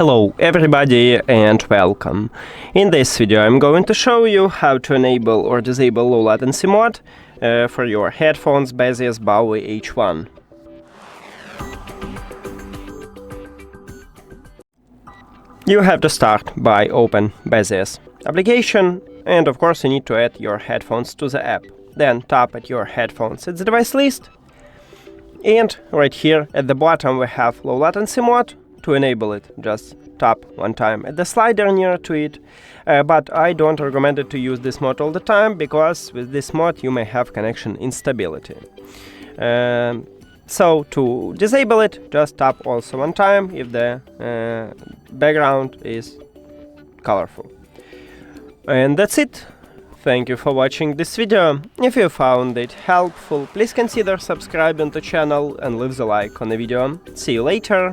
Hello everybody and welcome. In this video I'm going to show you how to enable or disable low latency mode for your headphones Baseus Bowie H1. You have to start by open Baseus application, and of course you need to add your headphones to the app. Then tap at your headphones at the device list, and right here at the bottom we have low latency mode. To enable it, just tap one time at the slider near to it, but I don't recommend it to use this mode all the time, because with this mode you may have connection instability. So to disable it, just tap also one time if the background is colorful. And that's it. Thank you for watching this video. If you found it helpful, please consider subscribing to the channel and leave the like on the video. See you later.